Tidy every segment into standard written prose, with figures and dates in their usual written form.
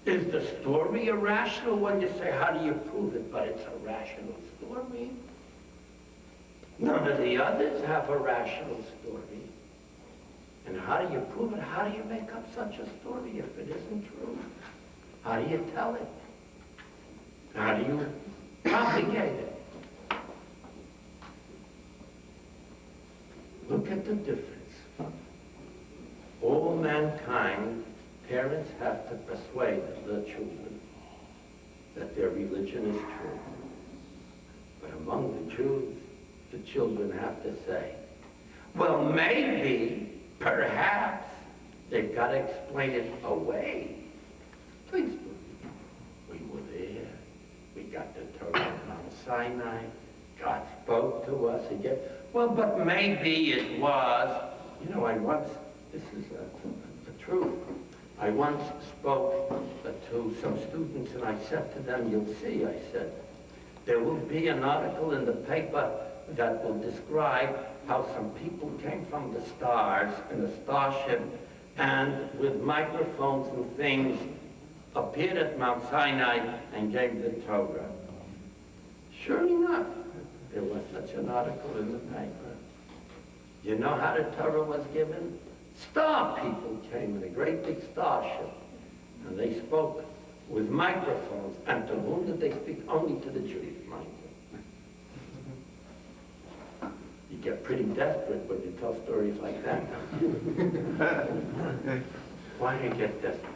Is the story irrational when you say, how do you prove it? But it's a rational story. None of the others have a rational story. And how do you prove it? How do you make up such a story if it isn't true? How do you tell it? How do you propagate it? Look at the difference. All mankind, parents have to persuade the children that their religion is true. But among the Jews, the children have to say, well, maybe, perhaps, they've got to explain it away. Please believe me. We were there. We got the Torah on Mount Sinai. God spoke to us again. Well, but maybe it was, you know, this is the truth. I once spoke to some students and I said to them, you'll see, I said, there will be an article in the paper that will describe how some people came from the stars in a starship and with microphones and things appeared at Mount Sinai and gave the Torah. Sure enough, there was such an article in the paper. You know how the Torah was given? Star people came in a great big starship, and they spoke with microphones. And to whom did they speak? Only to the Jews, mind you. You get pretty desperate when you tell stories like that. Why do you get desperate?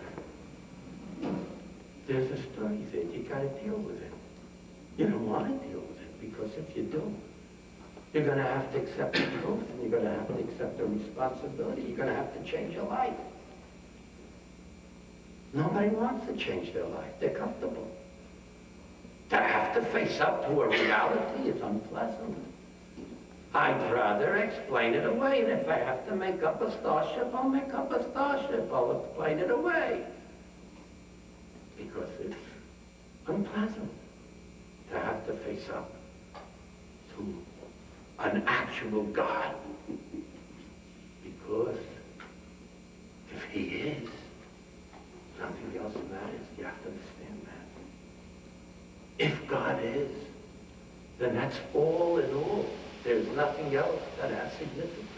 There's a story there. You got to deal with it. You don't want to deal with it, because if you do, you're going to have to accept the truth, and you're going to have to accept the responsibility. You're going to have to change your life. Nobody wants to change their life. They're comfortable. To have to face up to a reality is unpleasant. I'd rather explain it away, and if I have to make up a starship, I'll make up a starship. I'll explain it away. Because it's unpleasant to have to face up to an actual God. Because if he is, nothing else matters. You have to understand that. If God is, then that's all in all. There's nothing else that has significance.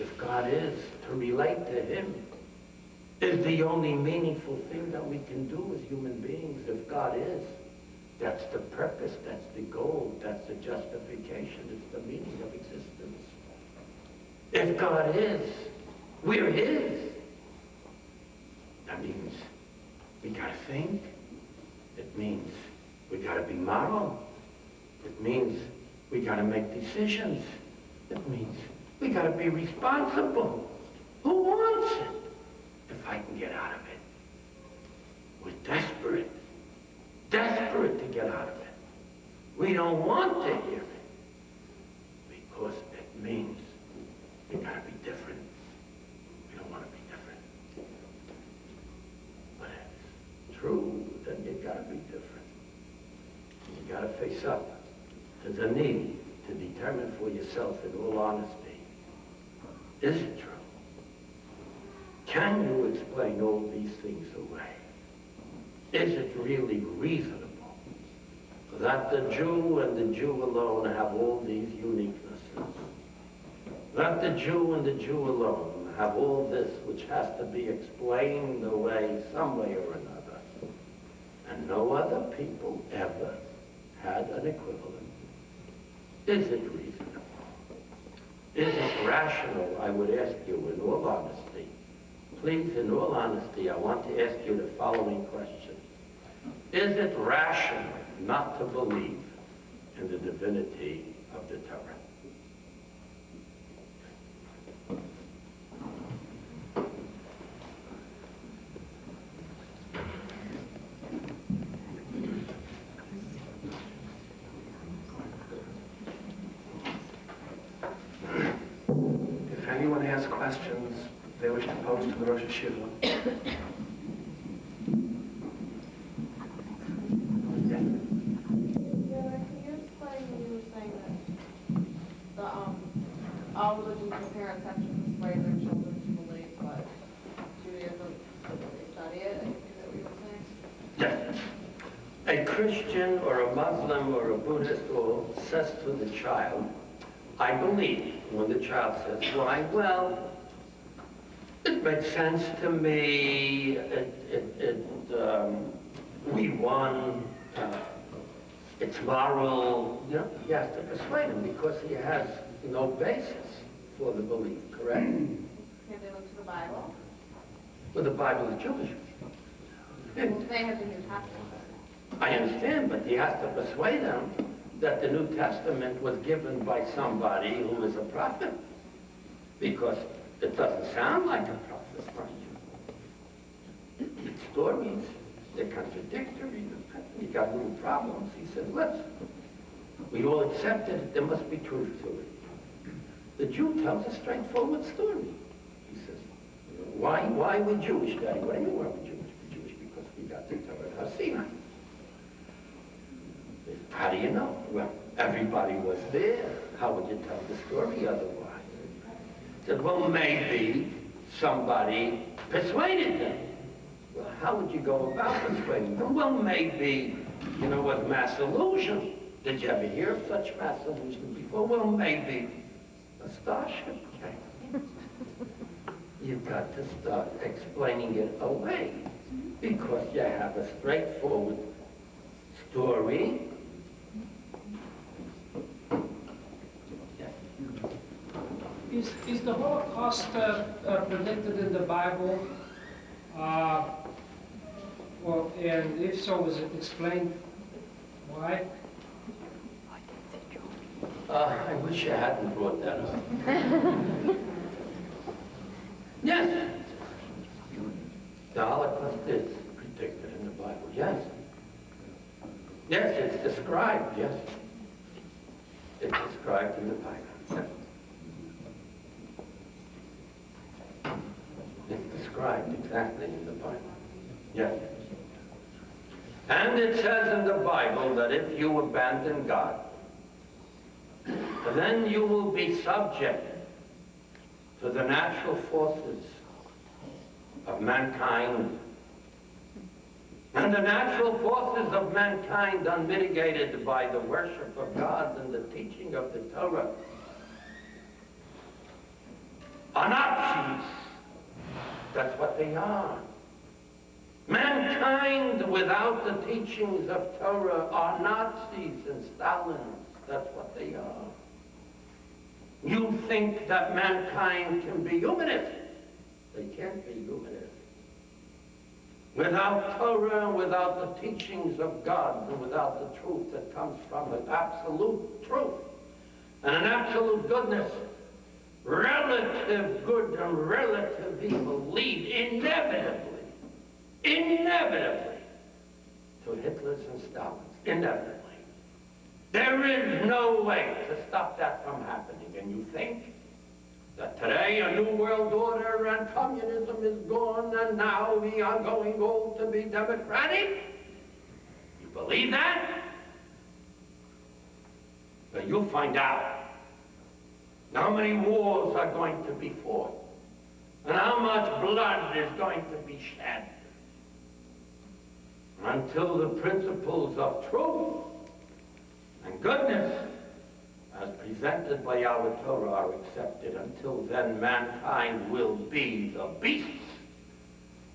If God is, to relate to him is the only meaningful thing that we can do as human beings. If God is, that's the purpose, that's the goal, that's the justification, it's the meaning of existence. If God is, we're his. That means we gotta think. It means we gotta be moral. It means we gotta make decisions. It means we gotta be responsible. Who wants it? If I can get out of it. We're desperate to get out of it. We don't want to hear it because it means we gotta be different. We don't want to be different. But if it's true, then you gotta be different. You gotta face up to the need to determine for yourself in all honesty, is it true? Can you explain all these things away? Is it really reasonable that the Jew and the Jew alone have all these uniquenesses? That the Jew and the Jew alone have all this which has to be explained away some way or another, and no other people ever had an equivalent? Is it reasonable? Is it rational? I would ask you in all honesty. Please, in all honesty, I want to ask you the following question. Is it rational not to believe in the divinity of the Torah? If anyone has questions they wish to pose to the Rosh Hashiva. All religions and parents have to persuade their children to believe, but Judaism, they study it. a Christian or a Muslim or a Buddhist or says to the child, I believe, when the child says, why? Well, it makes sense to me, we won, it's moral, you know, he has to persuade him because he has no basis for the belief, correct? Can they look to the Bible? Well, the Bible is Jewish. They have the New Testament. I understand, but he has to persuade them that the New Testament was given by somebody who is a prophet. Because it doesn't sound like a prophet, right? It's stories, they're contradictory, you got little problems. He says, listen, we all accept it, there must be truth to it. The Jew tells a straightforward story. He says, why we're Jewish, Daddy? What do you mean why we're Jewish? We're Jewish because we got the Torah Sinai. How do you know? Well, everybody was there. How would you tell the story otherwise? He said, well, maybe somebody persuaded them. Well, how would you go about persuading them? Well, maybe, you know, with mass illusion. Did you ever hear of such mass illusion before? Well, maybe a starship came. You've got to start explaining it away because you have a straightforward story. Is the Holocaust predicted in the Bible? Well, and if so, was it explained why? I wish you hadn't brought that up. Yes. The Holocaust is predicted in the Bible, yes. Yes, it's described, yes. It's described in the Bible, yes. It's described exactly in the Bible. Yes. And it says in the Bible that if you abandon God, then you will be subject to the natural forces of mankind. And the natural forces of mankind, unmitigated by the worship of God and the teaching of the Torah, are Nazis. That's what they are. Mankind without the teachings of Torah are Nazis and Stalins. That's what they are. You think that mankind can be humanist. They can't be humanist. Without Torah, without the teachings of God, and without the truth that comes from it, absolute truth, and an absolute goodness, relative good and relative evil lead inevitably to Hitler's and Stalin's. Inevitably. There is no way to stop that from happening. And you think that today a new world order and communism is gone and now we are going all to be democratic? You believe that? But you'll find out how many wars are going to be fought and how much blood is going to be shed until the principles of truth and goodness as presented by our Torah are accepted. Until then, mankind will be the beasts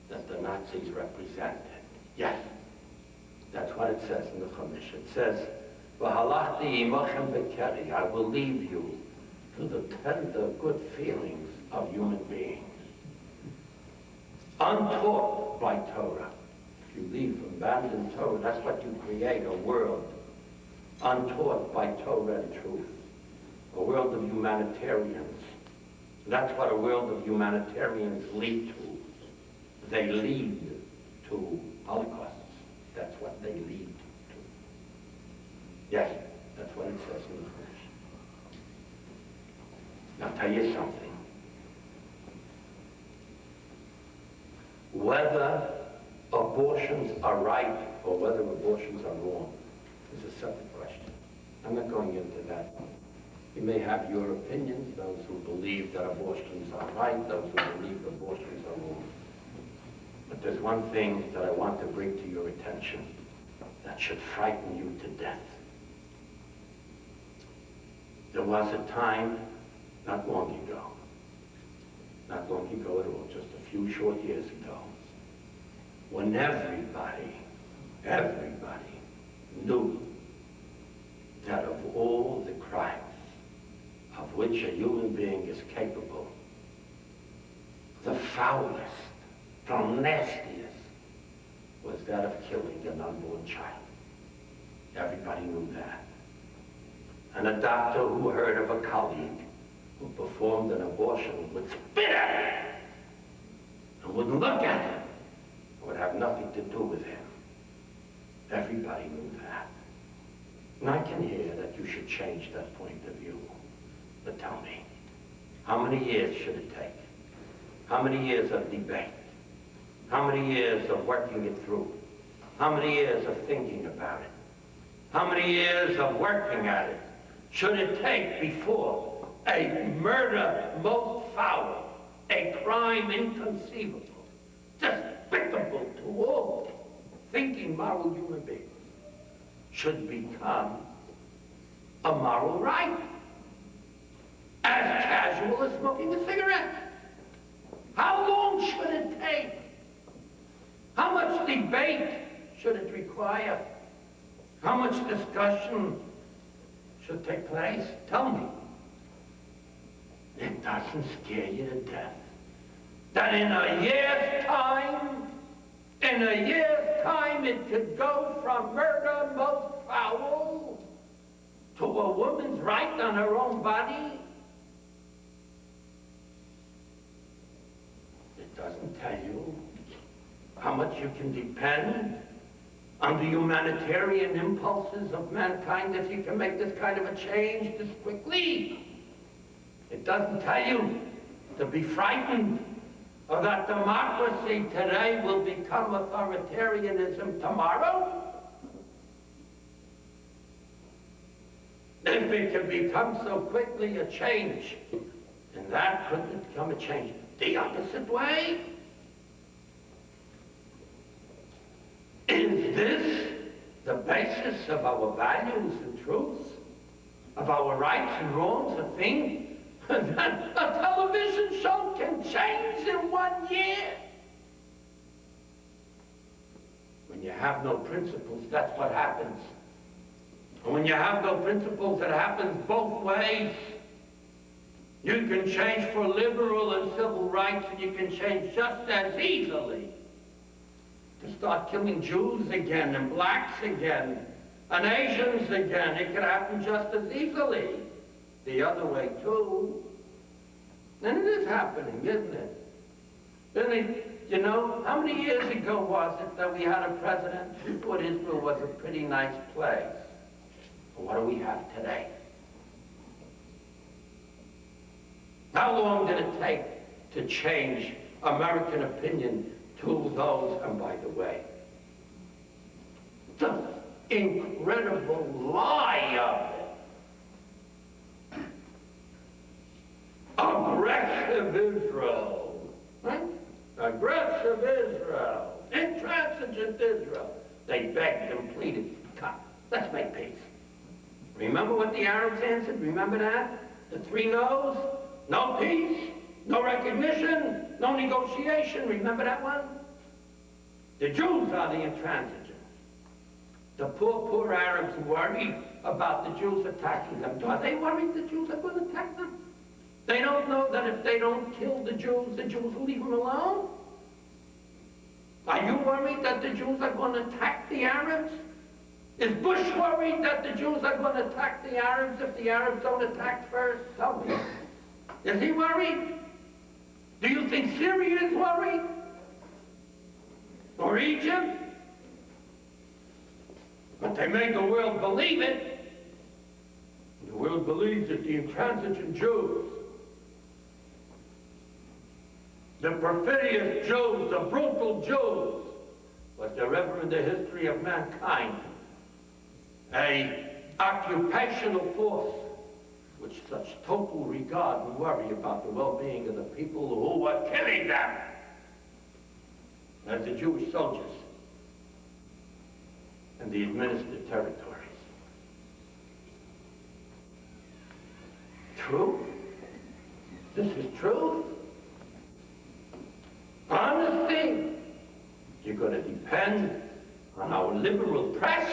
that the Nazis represented. Yes, that's what it says in the Chumash. It says, "V'halachti imochem bekeri," I will leave you to the tender good feelings of human beings. Untaught by Torah. If you leave, abandon Torah, that's what you create, a world untaught by Torah and truth. A world of humanitarians. That's what a world of humanitarians lead to. They lead to holocausts. That's what they lead to. Yes, that's what it says in the Chumash. Now, I'll tell you something. Whether abortions are right or whether abortions are wrong is a separate question. I'm not going into that. You may have your opinions, those who believe that abortions are right, those who believe abortions are wrong. But there's one thing that I want to bring to your attention. that should frighten you to death. There was a time, not long ago at all, just a few short years ago, when everybody knew that of all the crimes of which a human being is capable, the foulest, the nastiest, was that of killing an unborn child. Everybody knew that. And a doctor who heard of a colleague who performed an abortion would spit at him and wouldn't look at him, would have nothing to do with him. Everybody knew that. And I can hear that you should change that point of view. But tell me, how many years should it take? How many years of debate? How many years of working it through? How many years of thinking about it? How many years of working at it should it take before a murder most foul, a crime inconceivable, despicable to all thinking moral human beings, should become a moral right, as casual as smoking a cigarette? How long should it take? How much debate should it require? How much discussion should take place? Tell me. It doesn't scare you to death that in a year's time, it could go from murder most foul to a woman's right on her own body? It doesn't tell you how much you can depend on the humanitarian impulses of mankind if you can make this kind of a change this quickly. It doesn't tell you to be frightened or that democracy today will become authoritarianism tomorrow. If it can become so quickly a change, then that could become a change the opposite way. Is this the basis of our values and truths, of our rights and wrongs, a thing that a television show can change in 1 year? When you have no principles, that's what happens. And when you have no principles, it happens both ways. You can change for liberal and civil rights, and you can change just as easily to start killing Jews again, and blacks again, and Asians again. It could happen just as easily the other way, too. And it is happening, isn't it? Isn't it? You know, how many years ago was it that we had a president who thought Israel was a pretty nice place? And what do we have today? How long did it take to change American opinion to those, and by the way, the incredible lie of it. Aggressive Israel, right? Aggressive Israel, intransigent Israel. They begged and pleaded, come, let's make peace. Remember what the Arabs answered? Remember that? The 3 no's? No peace, no recognition, no negotiation. Remember that one? The Jews are the intransigents. The poor Arabs worry about the Jews attacking them. Are they worried the Jews are going to attack them? They don't know that if they don't kill the Jews will leave them alone? Are you worried that the Jews are going to attack the Arabs? Is Bush worried that the Jews are going to attack the Arabs if the Arabs don't attack first? Tell me. Is he worried? Do you think Syria is worried? Or Egypt? But they made the world believe it. The world believes that the intransigent Jews, the perfidious Jews, the brutal Jews, was there ever in the history of mankind a occupational force with such total regard and worry about the well-being of the people who were killing them as the Jewish soldiers? and the administered territories. Truth? This is truth? Honesty? You're going to depend on our liberal press?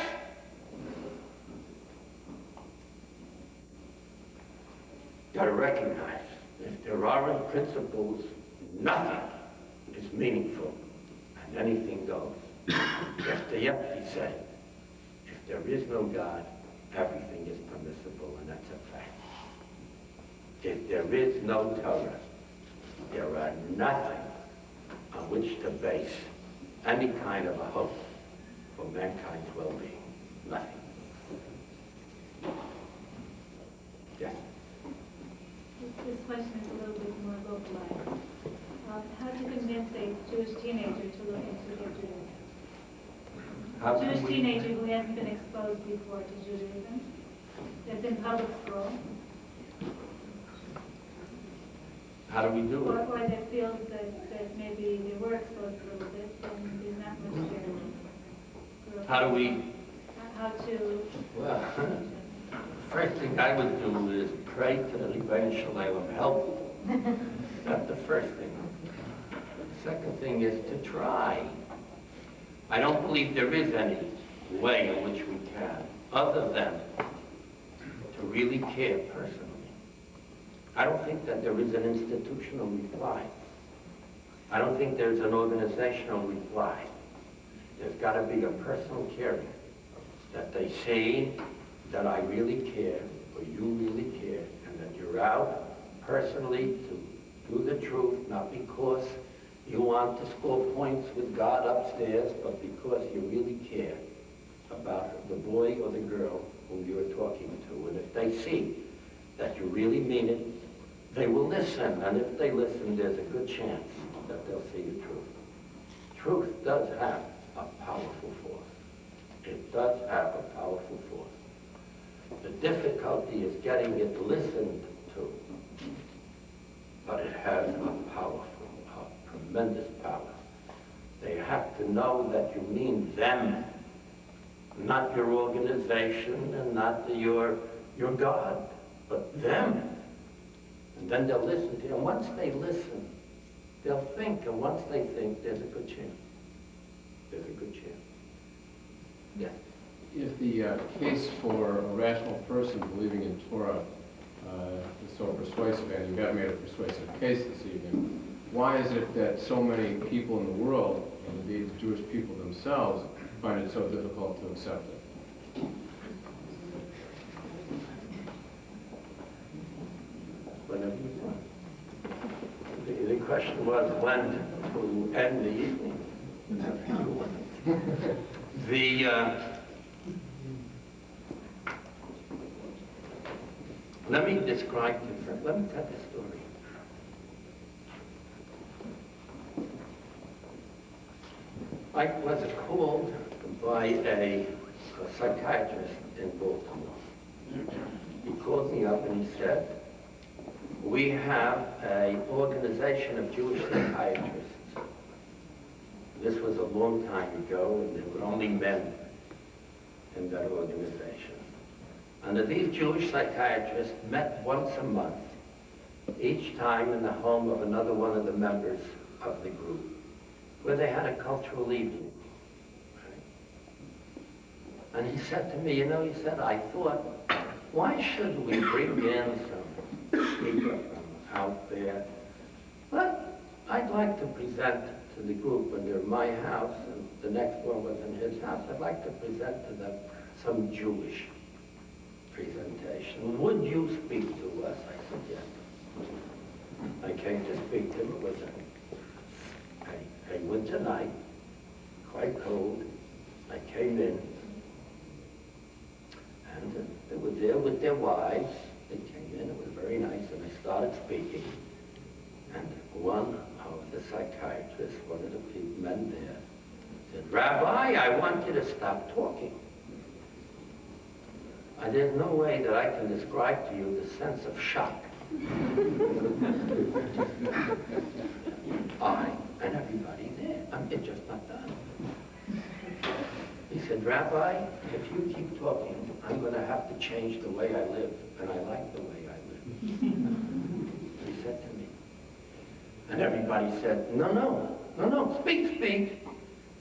You gotta recognize, if there aren't principles, nothing is meaningful, and anything goes. Dostoevsky said, if there is no God, everything is permissible, and that's a fact. If there is no Torah, there are nothing on which to base any kind of a hope for mankind's well-being. Nothing. Yes? This question is a little bit more localized. How do you convince a Jewish teenager to look into their Judaism? How Jewish can we- teenager who hasn't been exposed before to Judaism, that's in public school, How do we do or it? that feels that maybe they were exposed a little bit and there's not much there. How do we, How to... well, first thing I would do is pray to the Rebbeinu Shalom help. That's the first thing. The second thing is to try. I don't believe there is any way in which we can, other than to really care personally. I don't think that there is an institutional reply. I don't think there's an organizational reply. There's got to be a personal caring, that they see that I really care, or you really care, and that you're out personally to do the truth, not because you want to score points with God upstairs, but because you really care about the boy or the girl whom you're talking to. And if they see that you really mean it, they will listen. And if they listen, there's a good chance that they'll see the truth. Truth does have a powerful force. It does have a powerful force. The difficulty is getting it listened to. But it has a powerful, a tremendous power. They have to know that you mean them, not your organization and not your God, but them. And then they'll listen to you. And once they listen, they'll think. And once they think, there's a good chance. There's a good chance. Yeah. If the case for a rational person believing in Torah is so persuasive, and you have made a persuasive case this evening, why is it that so many people in the world, and indeed the Jewish people themselves, find it so difficult to accept it? Whenever you want. The question was when to end the evening. Whenever you want. Let me describe to you, let me tell the story. I was called by a psychiatrist in Baltimore. He called me up and he said, we have an organization of Jewish psychiatrists. This was a long time ago, and there were only men in that organization. And these Jewish psychiatrists met once a month, each time in the home of another one of the members of the group, where they had a cultural evening. And he said to me, you know, he said, I thought, why should we bring in some speaker from out there? But I'd like to present to the group, and they're my house, and the next one was in his house. I'd like to present to them some Jewish presentation. Would you speak to us? I said, yes. I came to speak to him. It was a winter night, quite cold. I came in, and they were there with their wives. They came in, it was very nice, and I started speaking. And one of the psychiatrists, one of the men there, said, Rabbi, I want you to stop talking. There's no way that I can describe to you the sense of shock. I and everybody there. It's just not done. He said, Rabbi, if you keep talking, I'm going to have to change the way I live, and I like the way I live. He said to me. And everybody said, no, no, no, no, speak, speak.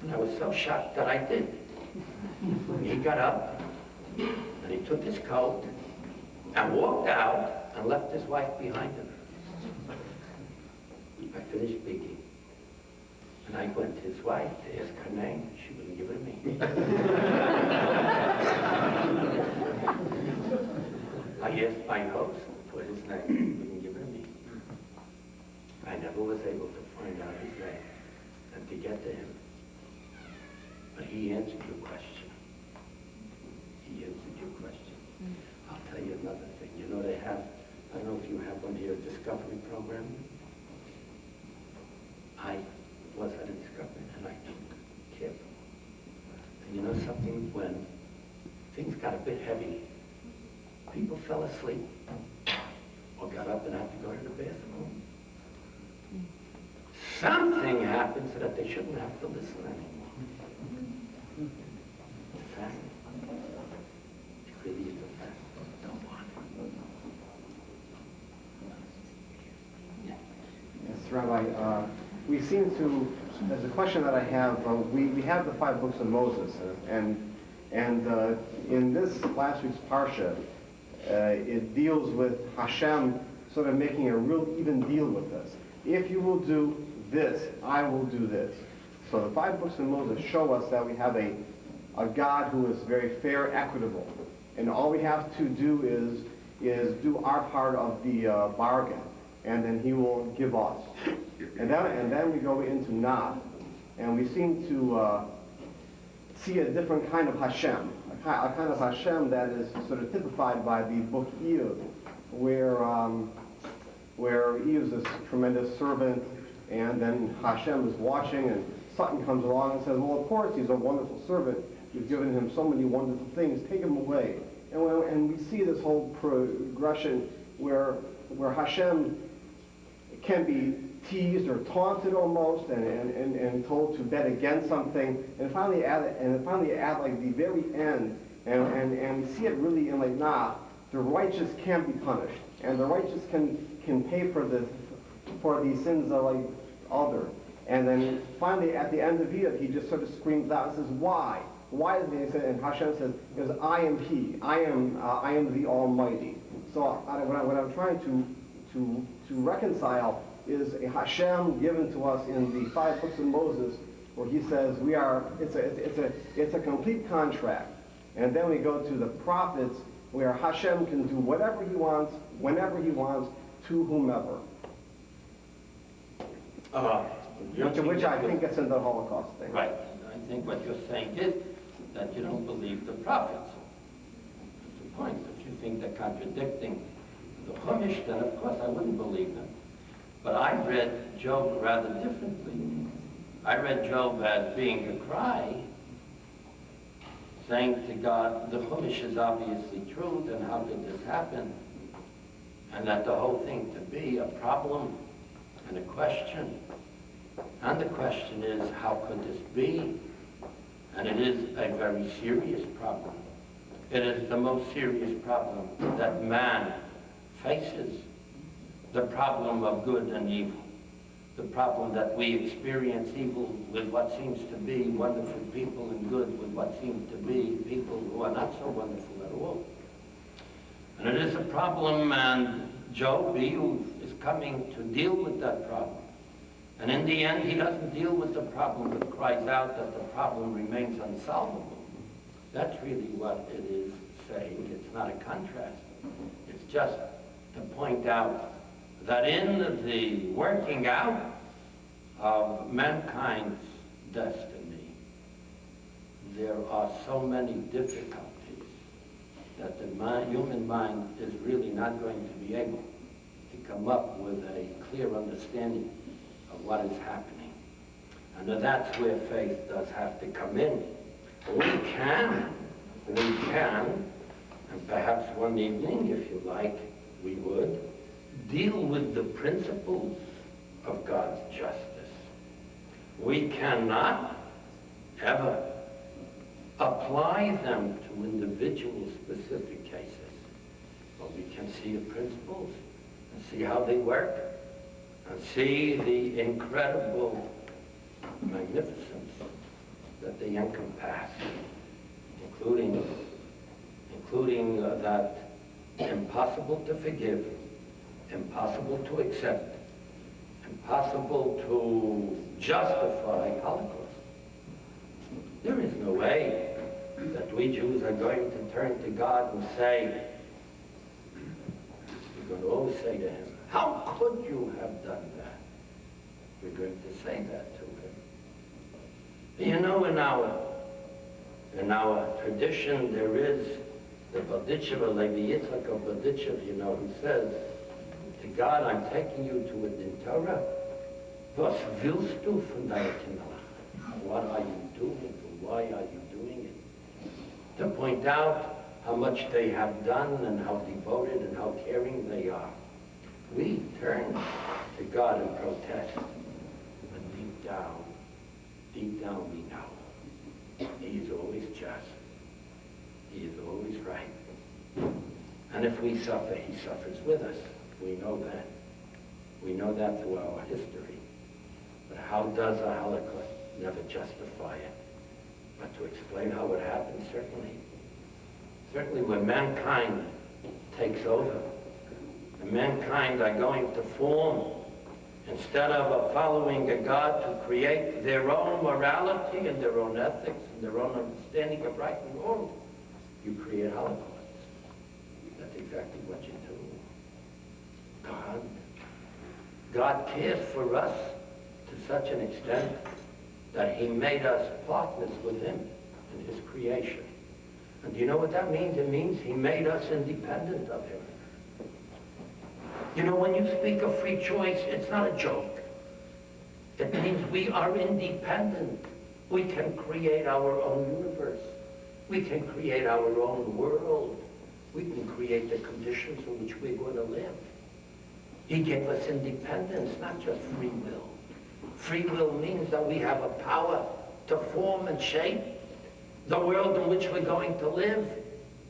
And I was so shocked that I did. And he got up, and he took his coat, and walked out, and left his wife behind him. I finished speaking. And I went to his wife to ask her name. She wouldn't give it to me. I asked my host for his name. He wouldn't give it to me. I never was able to find out his name and to get to him. But he answered your question. He answered your question. I'll tell you another thing. You know, they have, I don't know if you have one here, a discovery program. I was at a discovery, and I took care of them. And you know something? When things got a bit heavy, people fell asleep or got up and had to go to the bathroom. Something happened so that they shouldn't have to listen anymore. It's a fact. It really is a fact. Don't want it. Yes, Rabbi, we seem to, there's a question that I have, we have the 5 books of Moses, and in this last week's Parsha, it deals with Hashem sort of making a real even deal with us. If you will do this, I will do this. So the 5 books of Moses show us that we have a God who is very fair, equitable, and all we have to do is do our part of the bargain, and then he will give us. And then we go into Nahh, and we seem to see a different kind of Hashem, a kind of Hashem that is sort of typified by the book Iyov, where Iyov is this tremendous servant, and then Hashem is watching, and Satan comes along and says, well, of course, he's a wonderful servant. You've given him so many wonderful things. Take him away. And we see this whole progression where Hashem can be teased or taunted almost, and told to bet against something, and finally at like the very end, and we see it really in like Nahh, the righteous can be punished, and the righteous can pay for the sins of like other, and then finally at the end of Iyov, he just sort of screams out and says, why? Why is it? And Hashem says, because I am He, I am the Almighty. So what I'm trying to reconcile is a Hashem given to us in the 5 books of Moses, where he says it's a complete contract. And then we go to the prophets, where Hashem can do whatever he wants, whenever he wants, to whomever. Which I think gets into the Holocaust thing. Right. I think what you're saying is that you don't believe the prophets. That's the point. If you think they're contradicting the Chumash, then of course I wouldn't believe them. But I read Job rather differently. I read Job as being a cry, saying to God, the Chumash is obviously true, then how did this happen? And that the whole thing to be a problem and a question. And the question is, how could this be? And it is a very serious problem. It is the most serious problem that man faces. The problem of good and evil. The problem that we experience evil with what seems to be wonderful people and good with what seems to be people who are not so wonderful at all. And it is a problem, and Job is coming to deal with that problem. And in the end, he doesn't deal with the problem, but cries out that the problem remains unsolvable. That's really what it is saying. It's not a contrast. It's just to point out that in the working out of mankind's destiny, there are so many difficulties that the human mind is really not going to be able to come up with a clear understanding of what is happening. And that's where faith does have to come in. We can, and perhaps one evening, if you like, we would, deal with the principles of God's justice. We cannot ever apply them to individual specific cases. But we can see the principles and see how they work and see the incredible magnificence that they encompass, including that impossible to forgive, impossible to accept, impossible to justify Holocaust. There is no way that we Jews are going to turn to God and say, we're going to always say to him, how could you have done that? We're going to say that to him. You know, in our tradition, there is the Berditchever, Levi Yitzchak of Berditchev, you know, who says, to God, I'm taking you to a din Torah. Was willst du von deiner Kinderlach? What are you doing? Why are you doing it? To point out how much they have done and how devoted and how caring they are. We turn to God and protest. But deep down we know he is always just. He is always right. And if we suffer, he suffers with us. We know that. We know that through our history. But how does a Holocaust never justify it? But to explain how it happened, certainly. Certainly when mankind takes over, and mankind are going to form, instead of following a God to create their own morality and their own ethics and their own understanding of right and wrong, you create holocausts. That's exactly what you do. God cares for us to such an extent that he made us partners with him in his creation. And do you know what that means? It means he made us independent of him. You know, when you speak of free choice, it's not a joke. It means we are independent. We can create our own universe. We can create our own world. We can create the conditions in which we're going to live. He gave us independence, not just free will. Free will means that we have a power to form and shape the world in which we're going to live.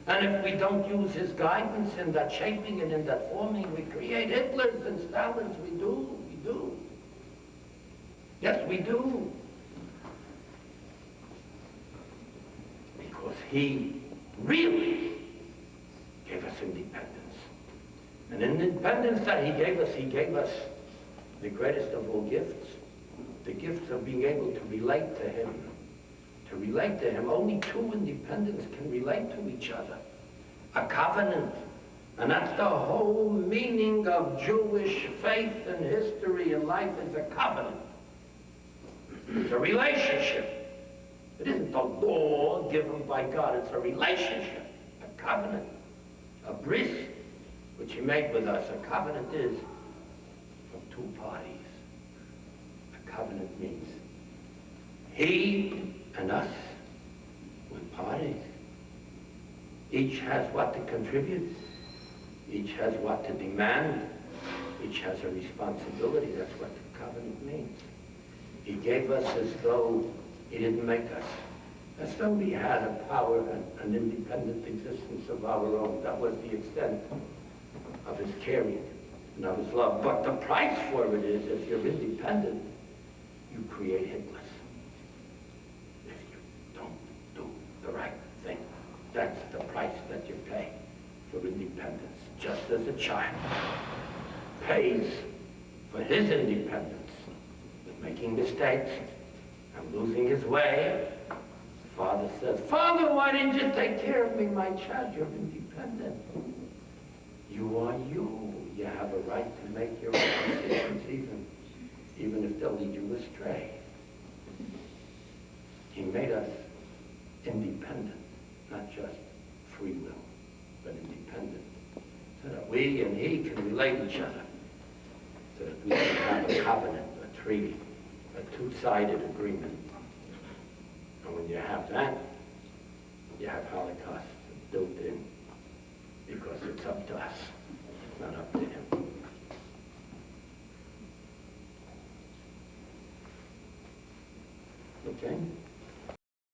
And if we don't use his guidance in that shaping and in that forming, we create Hitlers and Stalins. We do. Yes, we do. Because he really gave us independence. And in the independence that he gave us the greatest of all gifts, the gift of being able to relate to him. To relate to him, only two independents can relate to each other. A covenant. And that's the whole meaning of Jewish faith and history and life, is a covenant. It's a relationship. It isn't a law given by God, it's a relationship, a covenant, a bris, which he made with us. A covenant is from two parties. A covenant means he and us, we're parties. Each has what to contribute. Each has what to demand. Each has a responsibility. That's what the covenant means. He gave us as though he didn't make us. As though we had a power and an independent existence of our own. That was the extent of his caring and of his love. But the price for it is, if you're independent, you create Hitlers. If you don't do the right thing, that's the price that you pay for independence. Just as a child pays for his independence with making mistakes and losing his way, the father says, "Father, why didn't you take care of me, my child? You're independent. You are you. You have a right to make your own decisions, even if they'll lead you astray." He made us independent, not just free will, but independent, so that we and he can relate each other, so that we can have a covenant, a treaty, a two-sided agreement. And when you have that, you have Holocaust built in, because it's up to us, not up to him. Okay?